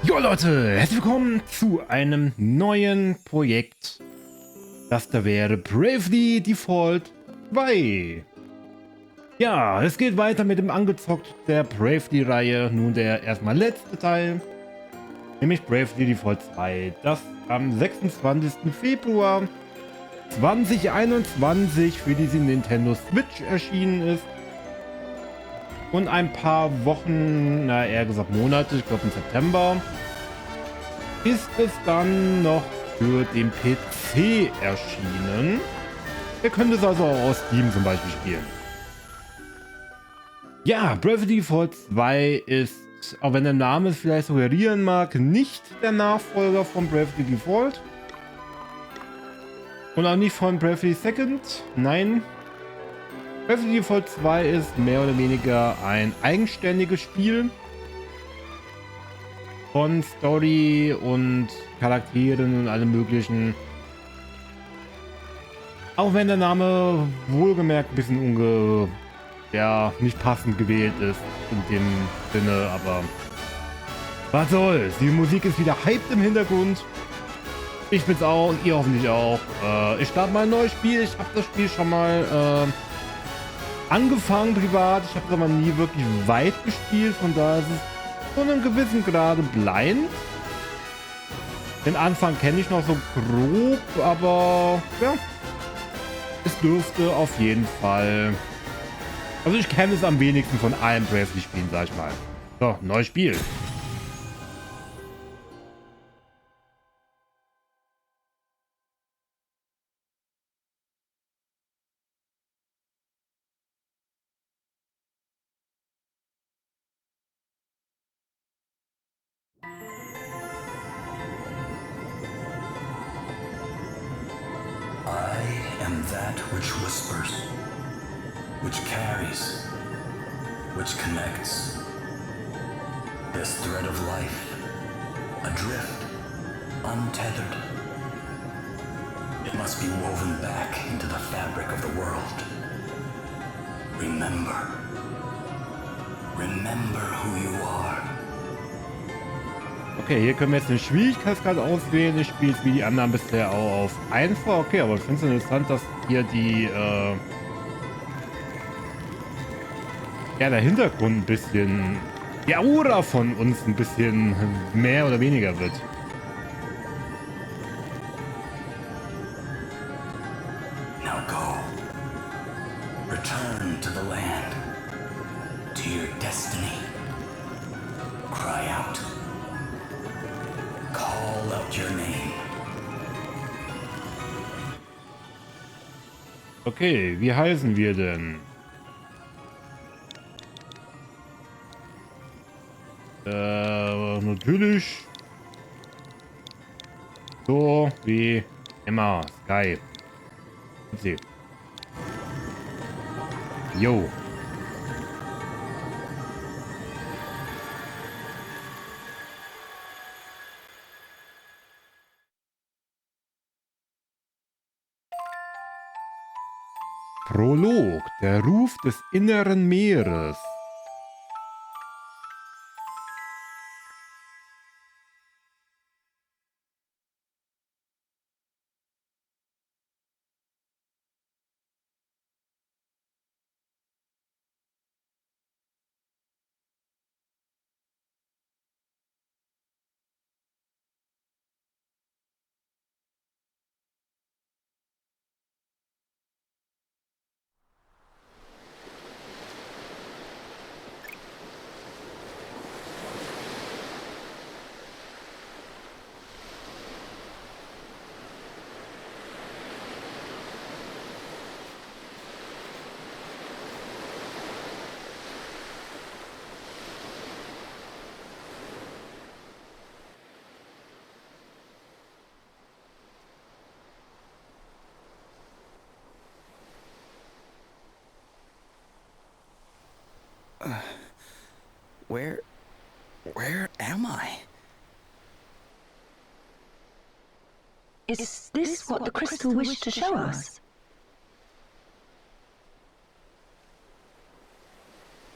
Jo Leute, herzlich willkommen zu einem neuen Projekt. Das da wäre Bravely Default 2. Ja, es geht weiter mit dem Angezockt der Bravely-Reihe. Nun der erstmal letzte Teil, nämlich Bravely Default 2, das am 26. Februar 2021 für diese Nintendo Switch erschienen ist. Und ein paar Wochen, na eher gesagt Monate, ich glaube im September, ist es dann noch für den PC erschienen. Ihr könnt es also auch aus Steam zum Beispiel spielen. Ja, Bravely Default 2 ist, auch wenn der Name es vielleicht suggerieren mag, nicht der Nachfolger von Bravely Default. Und auch nicht von Bravely Second, nein. Bravely Default 2 ist mehr oder weniger ein eigenständiges Spiel. Von Story und Charakteren und allem möglichen. Auch wenn der Name wohlgemerkt ein bisschen nicht passend gewählt ist in dem Sinne, aber was soll's. Die Musik ist wieder hyped im Hintergrund. Ich bin's auch, ihr hoffentlich auch. Ich starte mal ein neues Spiel. Ich habe das Spiel schon mal angefangen privat. Ich habe es aber nie wirklich weit gespielt, von daher ist es zu einem gewissen Grade blind. Den Anfang kenne ich noch so grob, aber ja, es dürfte auf jeden Fall, also ich kenne es am wenigsten von allen Bravely-Spielen, sag ich mal. So, neues Spiel. I am that which whispers, which carries, which connects. This thread of life, adrift, untethered. It must be woven back into the fabric of the world. Remember. Remember who you are. Okay, hier können wir jetzt eine Schwierigkeitsgrad auswählen. Ich spiele es wie die anderen bisher auch auf einfach. Okay, aber ich finde es interessant, dass hier der Hintergrund ein bisschen, die Aura von uns ein bisschen mehr oder weniger wird. Now go. Return to the land. To your destiny. Cry out. Call out your name. Okay, wie heißen wir denn? Natürlich so wie immer. Sky. Jo. Prolog, der Ruf des inneren Meeres. Where am I? Is this what the crystal wished to show us?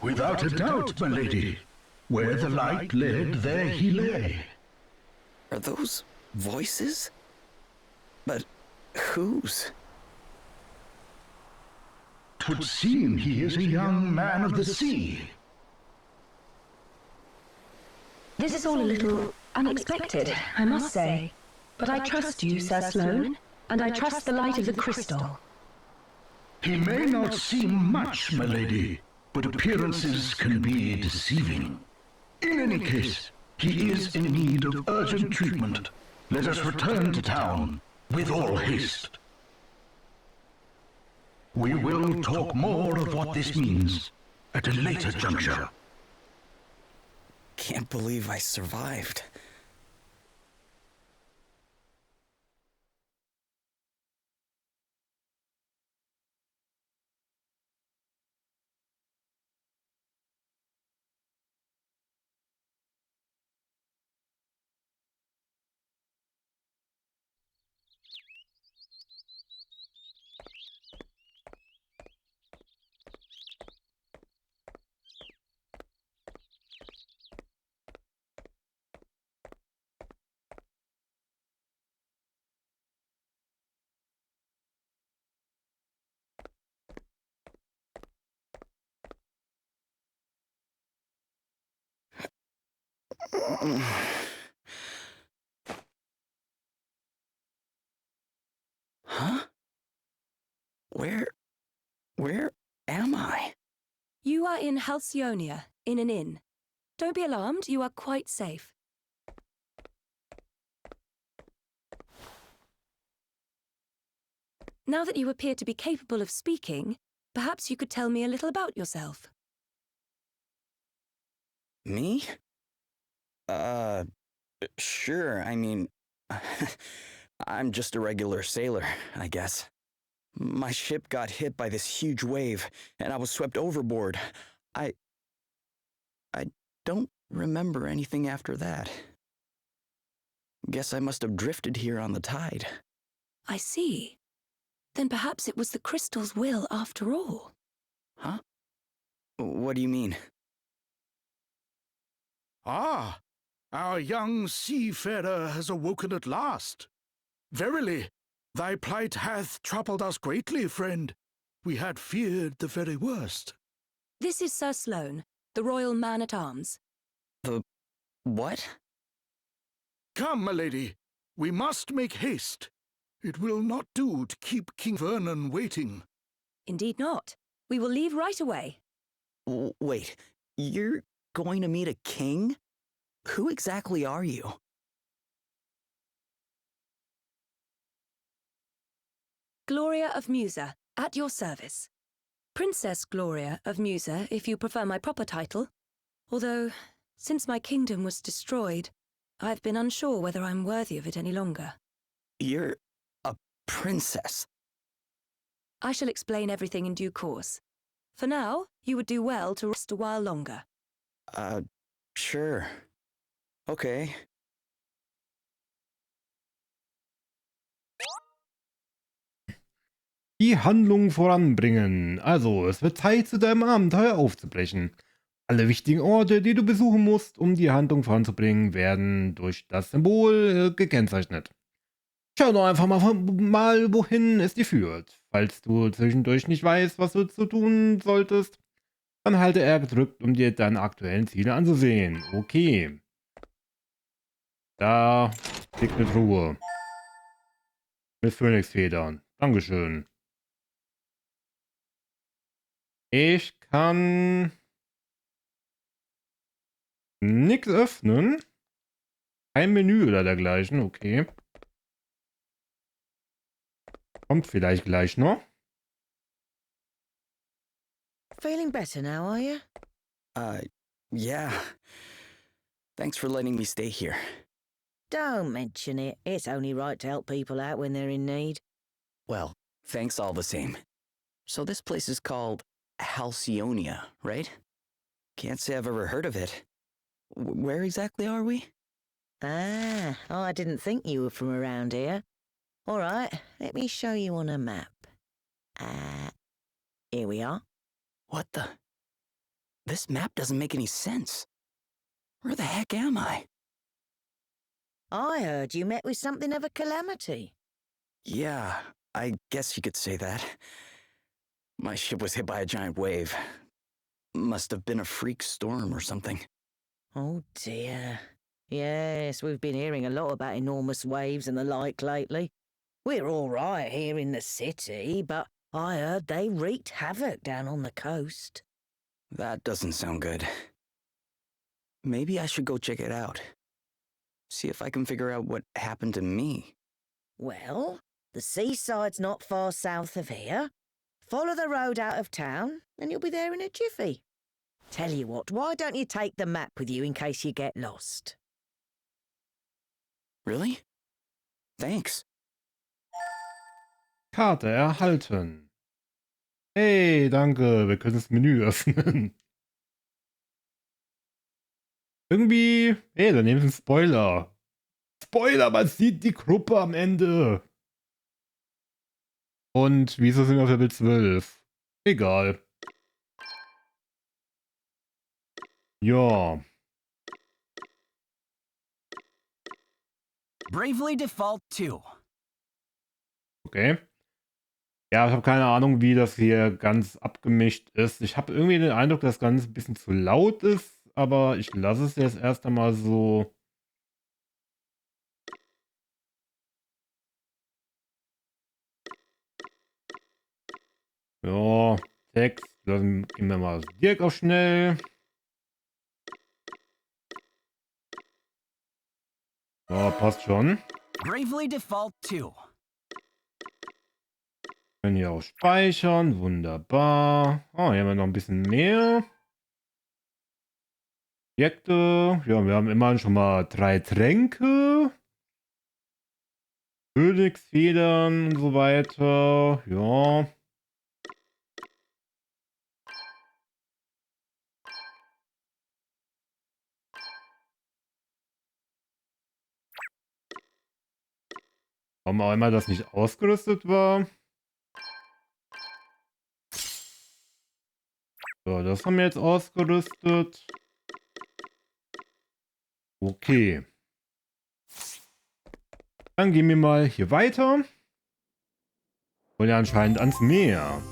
Without a doubt, my lady. Where the light led, there he lay. Are those voices? But whose? 'Twould seem he is a young man of the sea. This is all a little unexpected, I must say. But I trust you, Sir Sloane, and I trust the light of the crystal. He may not seem much, my lady, but appearances can be deceiving. In any case, he is in need of urgent treatment. Let us return to town with all haste. We will talk more of what this means at a later juncture. Can't believe I survived. Huh? Where am I? You are in Halcyonia, in an inn. Don't be alarmed, you are quite safe. Now that you appear to be capable of speaking, perhaps you could tell me a little about yourself. Me? Sure, I mean, I'm just a regular sailor, I guess. My ship got hit by this huge wave, and I was swept overboard. I don't remember anything after that. Guess I must have drifted here on the tide. I see. Then perhaps it was the crystal's will after all. Huh? What do you mean? Ah, our young seafarer has awoken at last. Verily, thy plight hath troubled us greatly, friend. We had feared the very worst. This is Sir Sloane, the royal man-at-arms. The what? Come, my lady, we must make haste. It will not do to keep King Vernon waiting. Indeed not. We will leave right away. Wait, you're going to meet a king? Who exactly are you? Gloria of Musa, at your service. Princess Gloria of Musa, if you prefer my proper title. Although, since my kingdom was destroyed, I've been unsure whether I'm worthy of it any longer. You're a princess. I shall explain everything in due course. For now, you would do well to rest a while longer. Sure. Okay. Die Handlung voranbringen. Also, es wird Zeit, zu deinem Abenteuer aufzubrechen. Alle wichtigen Orte, die du besuchen musst, um die Handlung voranzubringen, werden durch das Symbol gekennzeichnet. Schau doch einfach mal, wohin es dir führt. Falls du zwischendurch nicht weißt, was du zu tun solltest, dann halte R gedrückt, um dir deine aktuellen Ziele anzusehen. Okay. Da liegt eine Truhe. Mit Phönixfedern. Dankeschön. Ich kann nichts öffnen. Kein Menü oder dergleichen, okay. Kommt vielleicht gleich noch. Feeling better now, are you? Yeah. Thanks for letting me stay here. Don't mention it. It's only right to help people out when they're in need. Well, thanks all the same. So this place is called Halcyonia, right? Can't say I've ever heard of it. Where exactly are we? Ah, I didn't think you were from around here. All right, let me show you on a map. Here we are. What the? This map doesn't make any sense. Where the heck am I? I heard you met with something of a calamity. Yeah, I guess you could say that. My ship was hit by a giant wave. Must have been a freak storm or something. Oh dear. Yes, we've been hearing a lot about enormous waves and the like lately. We're all right here in the city, but I heard they wreaked havoc down on the coast. That doesn't sound good. Maybe I should go check it out. See if I can figure out what happened to me. Well, the seaside's not far south of here. Follow the road out of town, and you'll be there in a jiffy. Tell you what, why don't you take the map with you in case you get lost? Really? Thanks. Karte erhalten. Hey, danke. Wir können das Menü öffnen. Irgendwie... Hey, daneben ist ein Spoiler. Spoiler, man sieht die Gruppe am Ende. Und wieso sind wir auf Level 12? Egal. Ja. Bravely default 2. Okay. Ja, ich habe keine Ahnung, wie das hier ganz abgemischt ist. Ich habe irgendwie den Eindruck, dass das Ganze ein bisschen zu laut ist, aber ich lasse es jetzt erst einmal so. Ja, Text. Dann gehen wir mal direkt auf schnell. Ja, passt schon. Bravely default 2. Können hier auch speichern. Wunderbar. Oh, hier haben wir noch ein bisschen mehr. Projekte. Ja, wir haben immerhin schon mal 3 Tränke. Königsfedern und so weiter. Ja. Warum auch immer das nicht ausgerüstet war. So, das haben wir jetzt ausgerüstet. Okay. Dann gehen wir mal hier weiter. Und ja anscheinend ans Meer.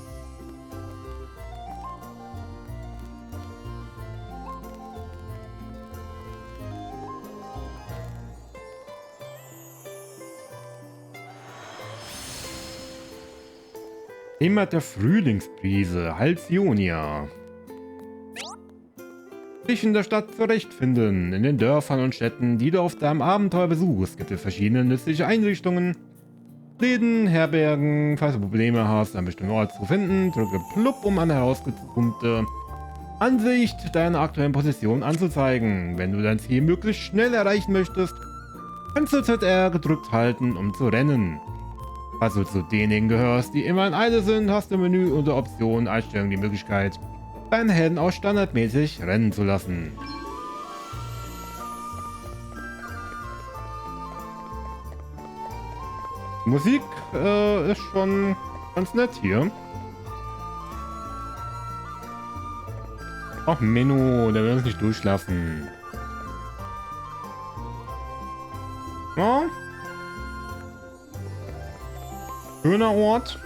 Heimat der Frühlingsbrise, Halcyonia. Dich in der Stadt zurechtfinden. In den Dörfern und Städten, die du auf deinem Abenteuer besuchst, gibt es verschiedene nützliche Einrichtungen. Läden, Herbergen. Falls du Probleme hast, einen bestimmten Ort zu finden, drücke Plupp, um eine herausgesuchte Ansicht deiner aktuellen Position anzuzeigen. Wenn du dein Ziel möglichst schnell erreichen möchtest, kannst du ZR gedrückt halten, um zu rennen. Falls du zu denjenigen gehörst, die immer in Eile sind, hast du im Menü unter Optionen Einstellungen die Möglichkeit, deinen Helden auch standardmäßig rennen zu lassen. Musik ist schon ganz nett hier. Ach Menno, der will uns nicht durchlassen. Ja. Schöner Ort.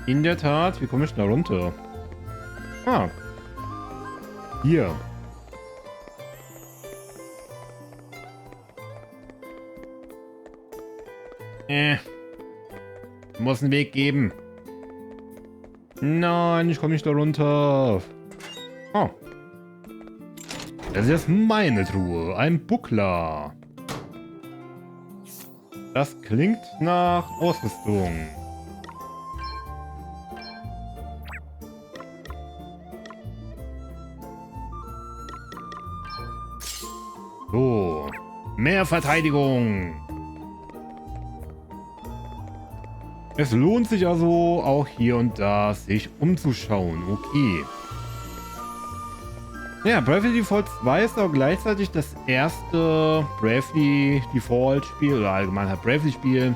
In der Tat. Wie komme ich da runter? Ah. Hier. Muss einen Weg geben. Nein, ich komme nicht da runter. Oh. Das ist jetzt meine Truhe. Ein Buckler. Das klingt nach Ausrüstung. So. Mehr Verteidigung. Es lohnt sich also auch hier und da sich umzuschauen. Okay. Ja, Bravely Default 2 ist auch gleichzeitig das erste Bravely Default Spiel oder allgemein halt Bravely Spiel,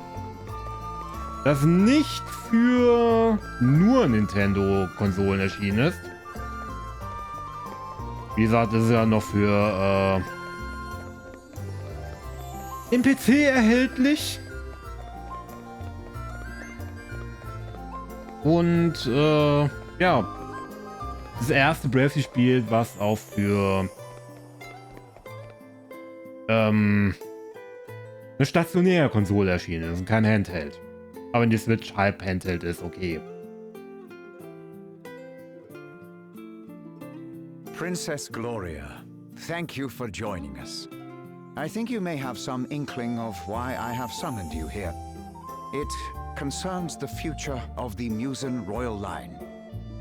das nicht für nur Nintendo-Konsolen erschienen ist. Wie gesagt, das ist ja noch für im PC erhältlich. Und ja, das erste Breath-Spiel, was auch für eine stationäre Konsole erschienen ist und kein Handheld. Aber wenn die Switch halb Handheld ist, okay. Princess Gloria, thank you for joining us. I think you may have some inkling of why I have summoned you here. It concerns the future of the Musen royal line.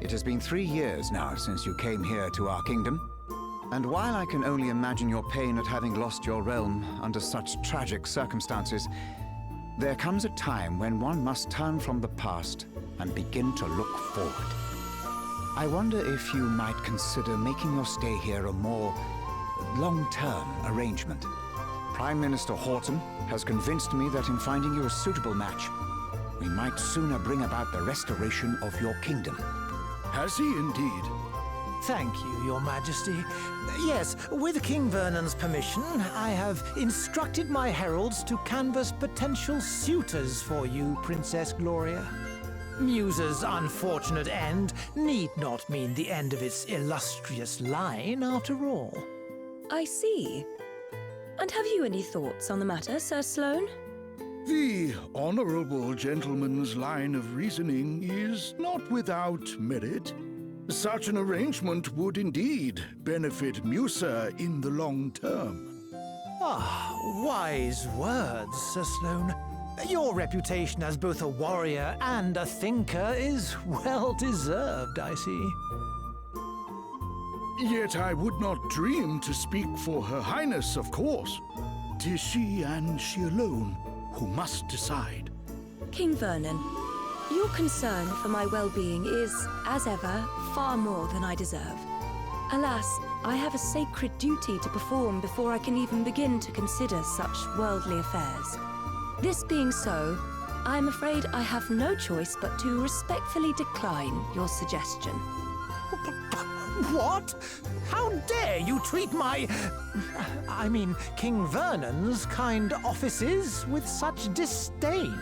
It has been 3 years now since you came here to our kingdom. And while I can only imagine your pain at having lost your realm under such tragic circumstances, there comes a time when one must turn from the past and begin to look forward. I wonder if you might consider making your stay here a more long-term arrangement. Prime Minister Horton has convinced me that in finding you a suitable match, we might sooner bring about the restoration of your kingdom. Has he indeed? Thank you, Your Majesty. Yes, with King Vernon's permission, I have instructed my heralds to canvass potential suitors for you, Princess Gloria. Musa's unfortunate end need not mean the end of its illustrious line, after all. I see. And have you any thoughts on the matter, Sir Sloane? The honorable gentleman's line of reasoning is not without merit. Such an arrangement would indeed benefit Musa in the long term. Ah, wise words, Sir Sloane. Your reputation as both a warrior and a thinker is well deserved, I see. Yet I would not dream to speak for Her Highness, of course. 'Tis she and she alone who must decide. King Vernon, your concern for my well-being is, as ever, far more than I deserve. Alas, I have a sacred duty to perform before I can even begin to consider such worldly affairs. This being so, I'm afraid I have no choice but to respectfully decline your suggestion. What? How dare you treat King Vernon's kind offices with such disdain?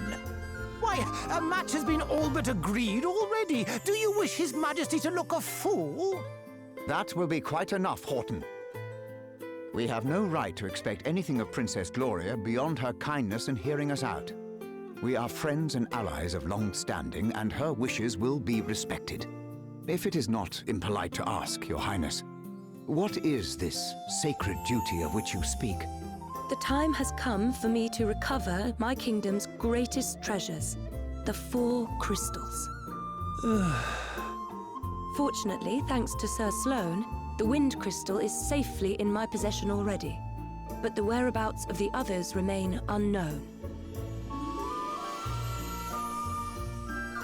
Why, a match has been all but agreed already. Do you wish His Majesty to look a fool? That will be quite enough, Horton. We have no right to expect anything of Princess Gloria beyond her kindness in hearing us out. We are friends and allies of long standing, and her wishes will be respected. If it is not impolite to ask, Your Highness, what is this sacred duty of which you speak? The time has come for me to recover my kingdom's greatest treasures, the 4 crystals. Fortunately, thanks to Sir Sloane, the wind crystal is safely in my possession already, but the whereabouts of the others remain unknown.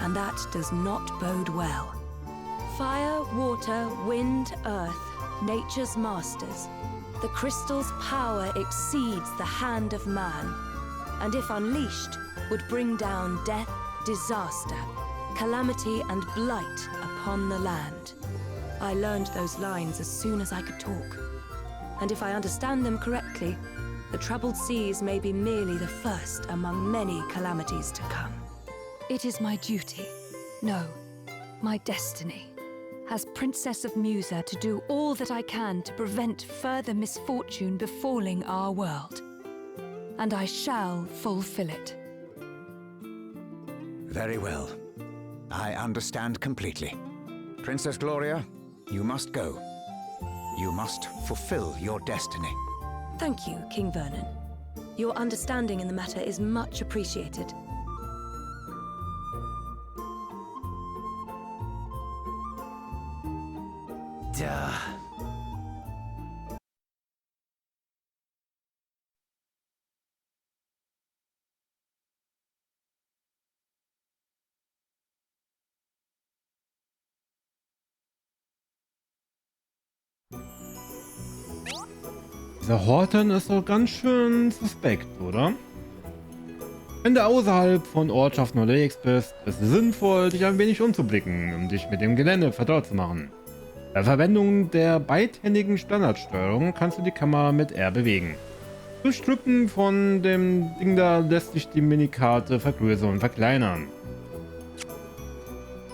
And that does not bode well. Fire, water, wind, earth, nature's masters. The crystal's power exceeds the hand of man, and if unleashed, would bring down death, disaster, calamity and blight upon the land. I learned those lines as soon as I could talk. And if I understand them correctly, the troubled seas may be merely the first among many calamities to come. It is my duty, no, my destiny, as Princess of Musa, to do all that I can to prevent further misfortune befalling our world. And I shall fulfill it. Very well. I understand completely. Princess Gloria, you must go. You must fulfill your destiny. Thank you, King Vernon. Your understanding in the matter is much appreciated. Duh. Dieser Horton ist doch ganz schön suspekt, oder? Wenn du außerhalb von Ortschaften unterwegs bist, ist es sinnvoll, dich ein wenig umzublicken, um dich mit dem Gelände vertraut zu machen. Bei Verwendung der beidhändigen Standardsteuerung kannst du die Kamera mit R bewegen. Durch Drücken von dem Ding da lässt sich die Minikarte vergrößern und verkleinern.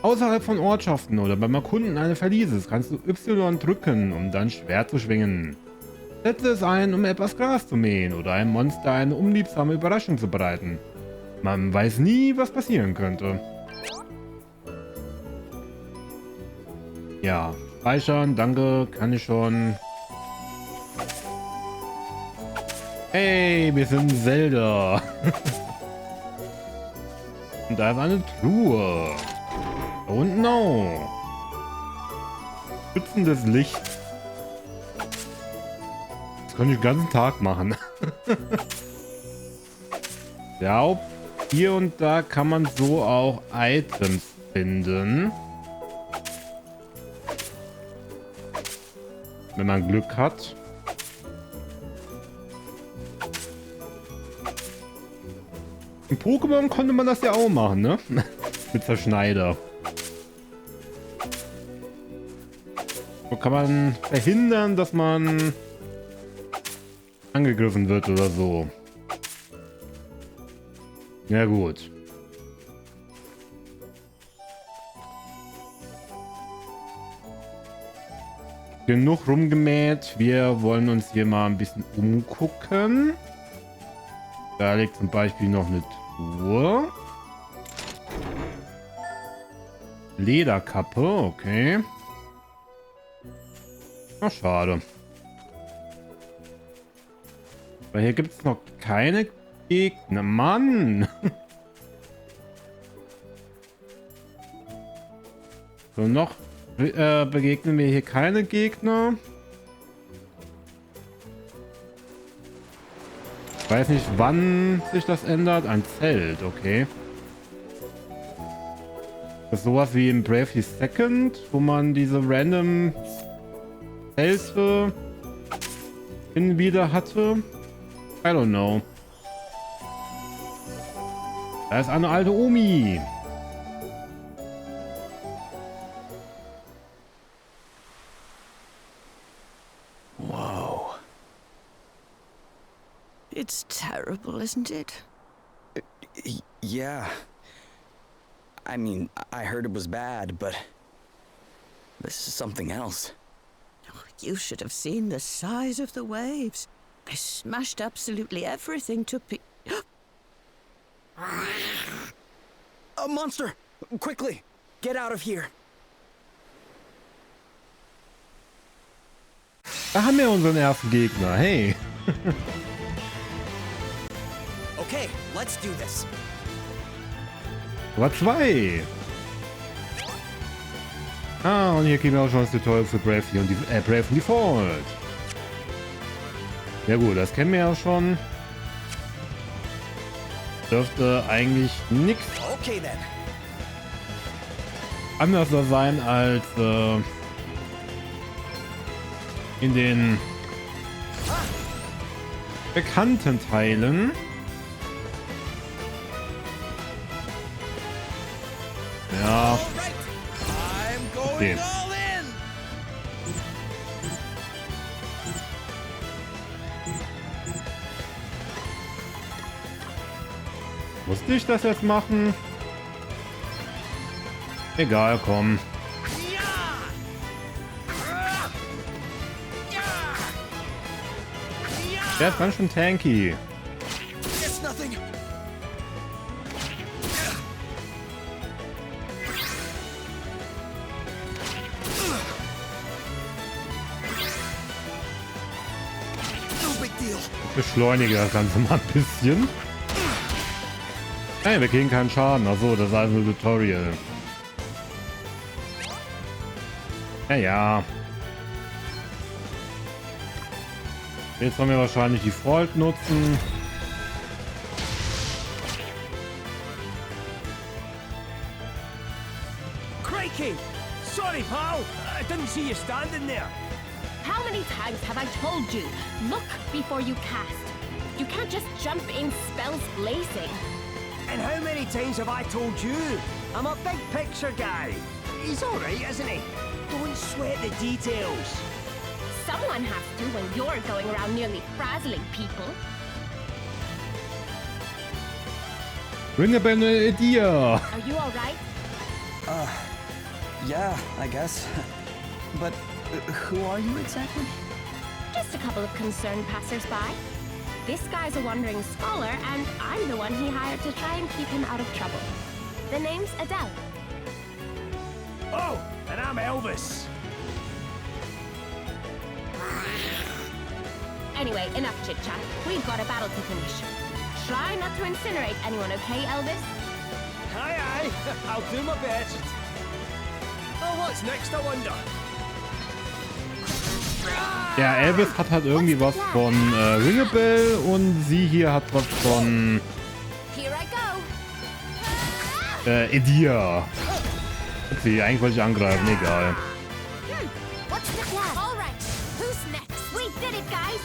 Außerhalb von Ortschaften oder beim Erkunden eines Verlieses kannst du Y drücken, um dein Schwert zu schwingen. Setze es ein, um etwas Gras zu mähen oder einem Monster eine unliebsame Überraschung zu bereiten. Man weiß nie, was passieren könnte. Ja, speichern, danke, kann ich schon. Hey, wir sind Zelda. Und da ist eine Truhe. Da unten auch. Schützendes Licht. Das kann ich den ganzen Tag machen. Ja, hier und da kann man so auch Items finden. Wenn man Glück hat. Im Pokémon konnte man das ja auch machen, ne? Mit Verschneider. So kann man verhindern, dass man angegriffen wird oder so. Ja gut. Genug rumgemäht. Wir wollen uns hier mal ein bisschen umgucken. Da liegt zum Beispiel noch eine Truhe. Lederkappe, okay. Ach, schade. Weil hier gibt es noch keine Gegner. Mann! So, noch begegnen wir hier keine Gegner. Ich weiß nicht, wann sich das ändert. Ein Zelt, okay. Das ist sowas wie im Bravely Second, wo man diese random Zelte hin wieder hatte. I don't know. Da ist eine alte Omi. Whoa. It's terrible, isn't it? Yeah. I mean, I heard it was bad, but this is something else. You should have seen the size of the waves. They smashed absolutely everything to A monster! Quickly! Get out of here! Da haben wir unseren ersten Gegner. Hey. Okay, let's do this. Aber 2. Ah, und hier kriegen wir auch schon das Tutorial für Bravely und Brave und Default. Ja gut, das kennen wir ja schon. Dürfte eigentlich nichts anders sein als in den bekannten Teilen. Ja. Okay. Musste ich das jetzt machen? Egal, komm. Der ist ganz schön tanky. Ich beschleunige das Ganze mal ein bisschen. Hey, wir kriegen keinen Schaden. Achso, das ist also ein Tutorial. Ja. Jetzt wollen wir wahrscheinlich die Default nutzen. Crikey! Sorry, pal. I didn't see you standing there. How many times have I told you? Look before you cast. You can't just jump in spells blazing. And how many times have I told you? I'm a big picture guy. He's alright, isn't he? Don't sweat the details. Someone has to when you're going around nearly frazzling people. Ring a bell idea. Are you alright? Yeah, I guess. But who are you exactly? Just a couple of concerned passersby. This guy's a wandering scholar, and I'm the one he hired to try and keep him out of trouble. The name's Adele. Oh, and I'm Elvis. Anyway, enough chit-chat. We've got a battle to finish. Try not to incinerate anyone, okay, Elvis? Aye, aye. I'll do my best. Oh, what's next, I wonder? Ja, Elvis hat halt irgendwie was von Ring a Bell und sie hier hat was von Idea. Okay, eigentlich wollte ich angreifen, egal. What's the plan? All right. Who's next? We did it, guys.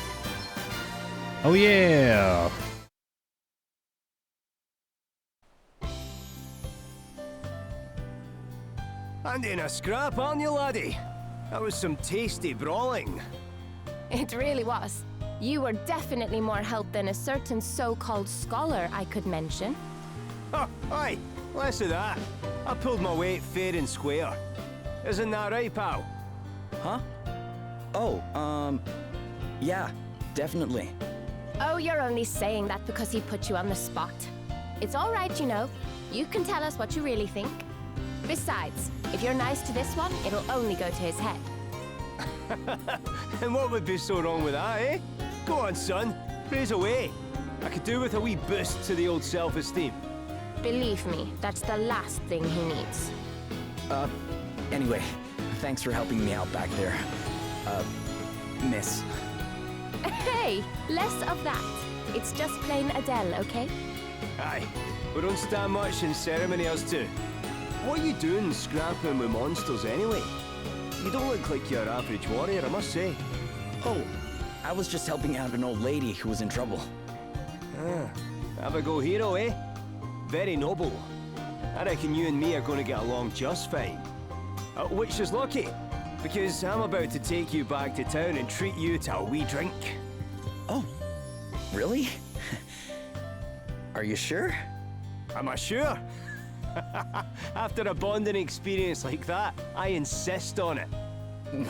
Oh yeah. And in a scrap, aren't you, laddie? That was some tasty brawling. It really was. You were definitely more help than a certain so-called scholar I could mention. Oh, aye. Less of that. I pulled my weight fair and square. Isn't that right, pal? Huh? Oh, yeah, definitely. Oh, you're only saying that because he put you on the spot. It's all right, you know. You can tell us what you really think. Besides, if you're nice to this one, it'll only go to his head. And what would be so wrong with that, eh? Go on, son. Praise away. I could do with a wee boost to the old self-esteem. Believe me, that's the last thing he needs. Anyway, thanks for helping me out back there. Miss. Hey, less of that. It's just plain Adele, okay? Aye. We don't stand much in ceremony, us two. What are you doing scrapping with monsters anyway? You don't look like your average warrior, I must say. Oh, I was just helping out an old lady who was in trouble. Ah, have a go hero, eh? Very noble. I reckon you and me are going to get along just fine. Which is lucky, because I'm about to take you back to town and treat you to a wee drink. Oh, really? Are you sure? Am I sure? After a bonding experience like that, I insist on it.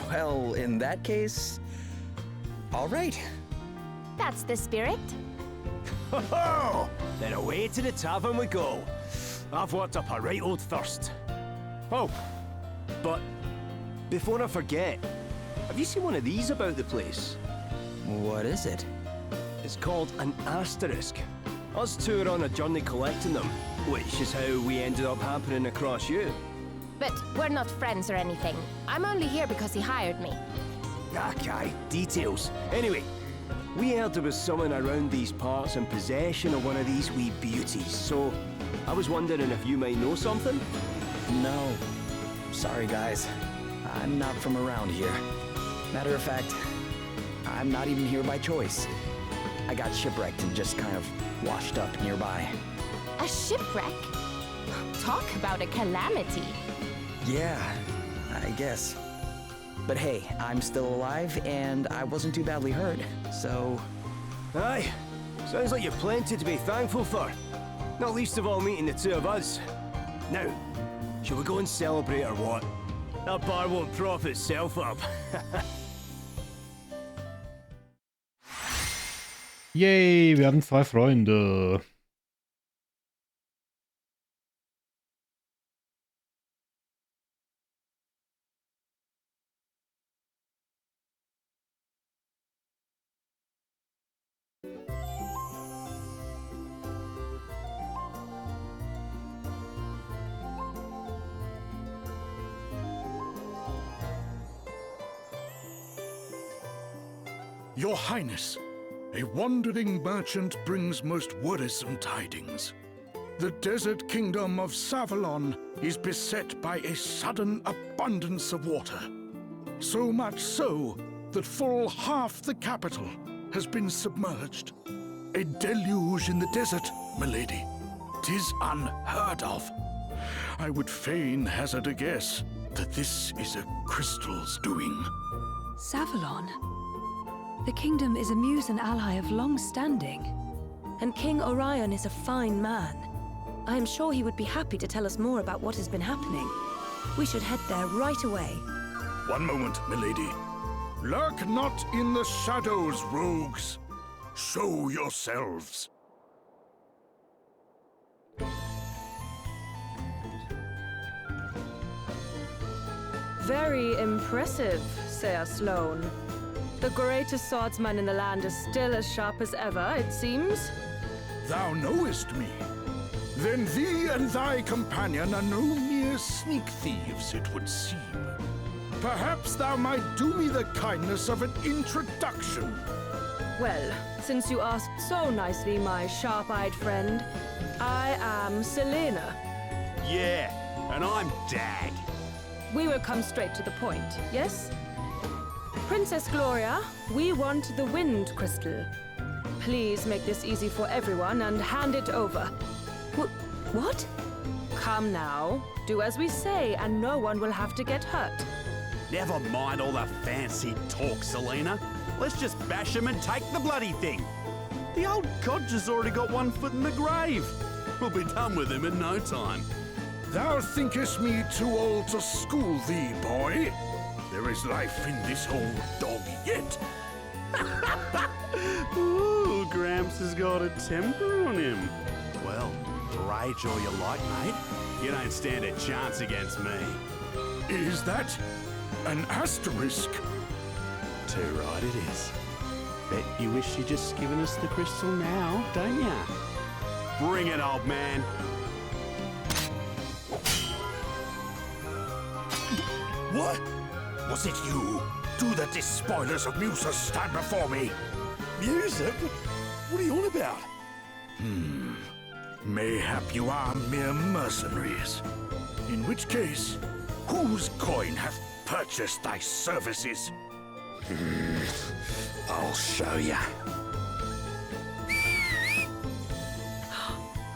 Well, in that case, all right. That's the spirit. Ho-ho! Then away to the tavern we go. I've worked up a right old thirst. Oh, but before I forget, have you seen one of these about the place? What is it? It's called an asterisk. Us two are on a journey collecting them, which is how we ended up happening across you. But we're not friends or anything. I'm only here because he hired me. Okay, details. Anyway, we heard there was someone around these parts in possession of one of these wee beauties, so I was wondering if you might know something? No. Sorry, guys. I'm not from around here. Matter of fact, I'm not even here by choice. I got shipwrecked and just kind of washed up nearby. A shipwreck? Talk about a calamity. Yeah, I guess. But hey, I'm still alive, and I wasn't too badly hurt, so... Aye, sounds like you've plenty to be thankful for. Not least of all meeting the two of us. Now, shall we go and celebrate or what? That bar won't prop itself up. Yay, wir haben 2 Freunde. Your Highness, a wandering merchant brings most worrisome tidings. The desert kingdom of Savalon is beset by a sudden abundance of water. So much so that full half the capital has been submerged. A deluge in the desert, milady. 'Tis unheard of. I would fain hazard a guess that this is a crystal's doing. Savalon? The kingdom is a muse and ally of long standing. And King Orion is a fine man. I am sure he would be happy to tell us more about what has been happening. We should head there right away. One moment, milady. Lurk not in the shadows, rogues. Show yourselves. Very impressive, Sir Sloane. The greatest swordsman in the land is still as sharp as ever, it seems. Thou knowest me. Then thee and thy companion are no mere sneak thieves, it would seem. Perhaps thou might do me the kindness of an introduction. Well, since you asked so nicely, my sharp-eyed friend, I am Selena. Yeah, and I'm Dag. We will come straight to the point, yes? Princess Gloria, we want the wind crystal. Please make this easy for everyone and hand it over. What? Come now. Do as we say, and no one will have to get hurt. Never mind all the fancy talk, Selena. Let's just bash him and take the bloody thing. The old codger's already got 1 foot in the grave. We'll be done with him in no time. Thou thinkest me too old to school thee, boy? There is life in this old dog yet. Ooh, Gramps has got a temper on him. Well, rage all you like, mate. You don't stand a chance against me. Is that an asterisk? Too right it is. Bet you wish you'd just given us the crystal now, don't ya? Bring it, old man. What? Was it you? Do the despoilers of Musa stand before me? Music? What are you on about? Mayhap you are mere mercenaries. In which case, whose coin hath purchased thy services? I'll show ya.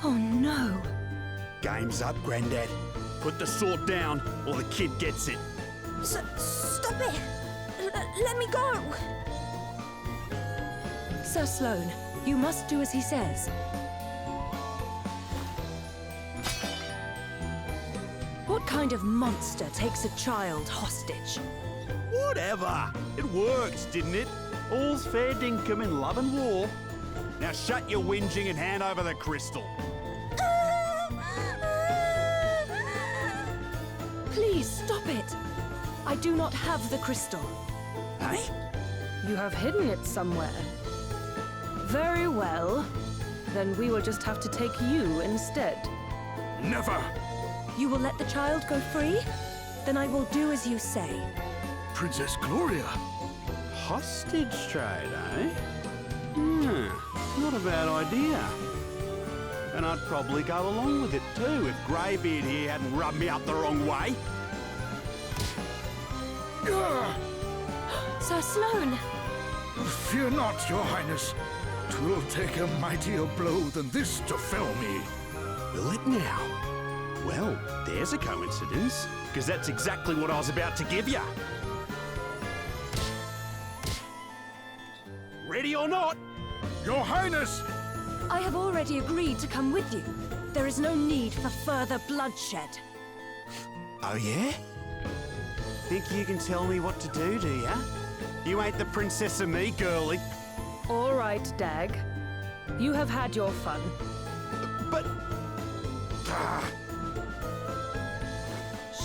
Oh no. Game's up, Grandad. Put the sword down, or the kid gets it. Stop it! Let me go! Sir Sloane, you must do as he says. What kind of monster takes a child hostage? Whatever. It worked, didn't it? All's fair dinkum in love and war. Now shut your whinging and hand over the crystal. Please stop it! I do not have the crystal. Hey? You have hidden it somewhere. Very well. Then we will just have to take you instead. Never! You will let the child go free? Then I will do as you say. Princess Gloria! Hostage trade, eh? Not a bad idea. And I'd probably go along with it too if Greybeard here hadn't rubbed me up the wrong way. Sir Sloane! Fear not, your highness. 'Twill take a mightier blow than this to fell me. Will it now? Well, there's a coincidence, because that's exactly what I was about to give you. Ready or not? Your highness! I have already agreed to come with you. There is no need for further bloodshed. Oh yeah? Think you can tell me what to do ya? You ain't the princess of me, girlie. All right, Dag. You have had your fun. But...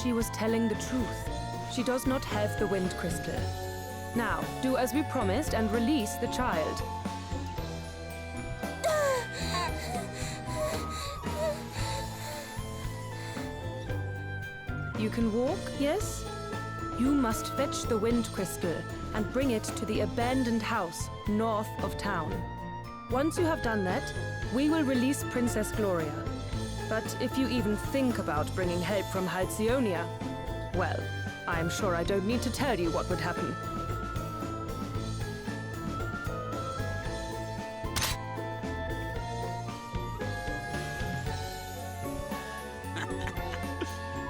She was telling the truth. She does not have the wind crystal. Now, do as we promised and release the child. You can walk, yes? You must fetch the wind crystal and bring it to the abandoned house north of town. Once you have done that, we will release Princess Gloria. But if you even think about bringing help from Halcyonia, well, I'm sure I don't need to tell you what would happen.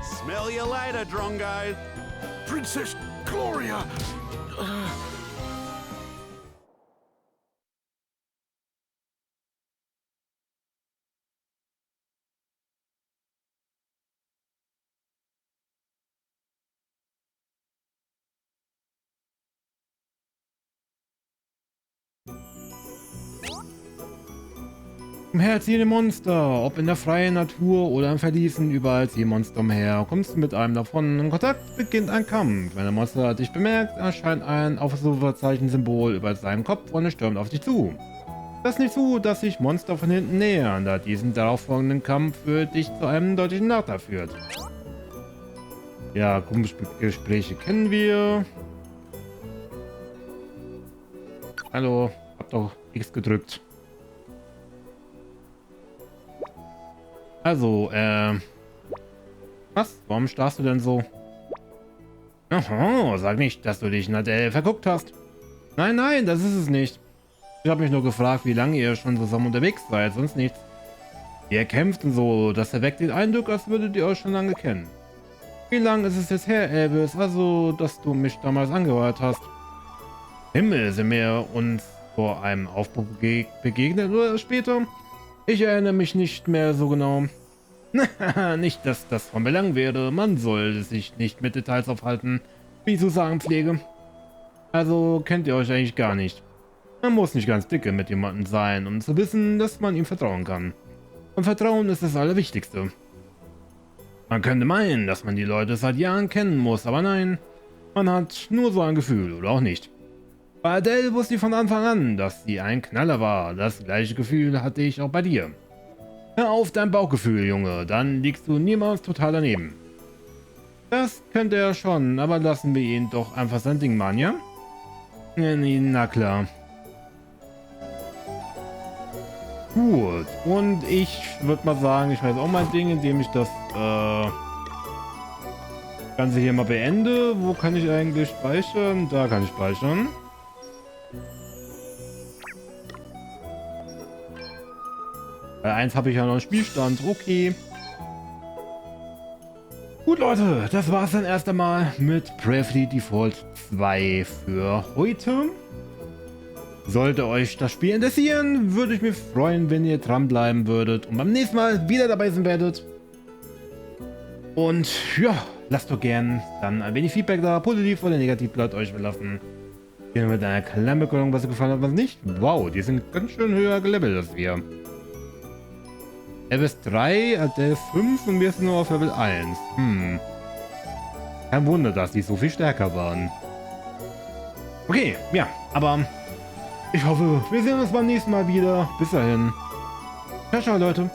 Smell you later, Drongo. Princess Gloria! Umherziehende Monster, ob in der freien Natur oder im Verließen, überall ziehen Monster umher. Kommst du mit einem davon in Kontakt, beginnt ein Kampf. Wenn der Monster dich bemerkt, erscheint ein Aufrufezeichen-Symbol über seinen Kopf und es stürmt auf dich zu. Lass nicht zu, dass sich Monster von hinten nähern, da diesen darauffolgenden Kampf für dich zu einem deutlichen Nachteil führt. Ja, Gespräche kennen wir. Hallo, hab doch X gedrückt. Also, was? Warum starrst du denn so? Aha, sag nicht, dass du dich in Adele verguckt hast. Nein, nein, das ist es nicht. Ich habe mich nur gefragt, wie lange ihr schon zusammen unterwegs seid, sonst nichts. Ihr kämpft und so, das erweckt den Eindruck, als würdet ihr euch schon lange kennen. Wie lange ist es jetzt her, Elvis, also, dass du mich damals angehört hast? Himmel, sind wir uns vor einem Aufbruch begegnet oder später? Ich erinnere mich nicht mehr so genau. Nicht, dass das von Belang wäre. Man soll sich nicht mit Details aufhalten, wie ich zu sagen pflege. Also kennt ihr euch eigentlich gar nicht. Man muss nicht ganz dicke mit jemandem sein, um zu wissen, dass man ihm vertrauen kann. Und Vertrauen ist das Allerwichtigste. Man könnte meinen, dass man die Leute seit Jahren kennen muss, aber nein. Man hat nur so ein Gefühl, oder auch nicht. Bei Adele wusste ich von Anfang an, dass sie ein Knaller war. Das gleiche Gefühl hatte ich auch bei dir. Hör auf dein Bauchgefühl, Junge, dann liegst du niemals total daneben. Das könnte er schon, aber lassen wir ihn doch einfach sein Ding machen, ja? Na klar. Gut, und ich würde mal sagen, ich weiß auch mein Ding, indem ich das Ganze hier mal beende. Wo kann ich eigentlich speichern? Da kann ich speichern. Bei 1 habe ich ja noch einen Spielstand. Okay. Gut, Leute, das war's dann erst einmal mit Bravely Default 2 für heute. Sollte euch das Spiel interessieren, würde ich mich freuen, wenn ihr dranbleiben würdet und beim nächsten Mal wieder dabei sein werdet. Und ja, lasst doch gern dann ein wenig Feedback da, positiv oder negativ, bleibt euch belassen. Hier mit einer kleinen Begründung, was euch gefallen hat, was nicht. Wow, die sind ganz schön höher gelevelt als wir. Level 3, Adele 5 und wir sind nur auf Level 1. Kein Wunder, dass die so viel stärker waren. Okay, ja, aber ich hoffe, wir sehen uns beim nächsten Mal wieder. Bis dahin. Ciao, ciao, Leute.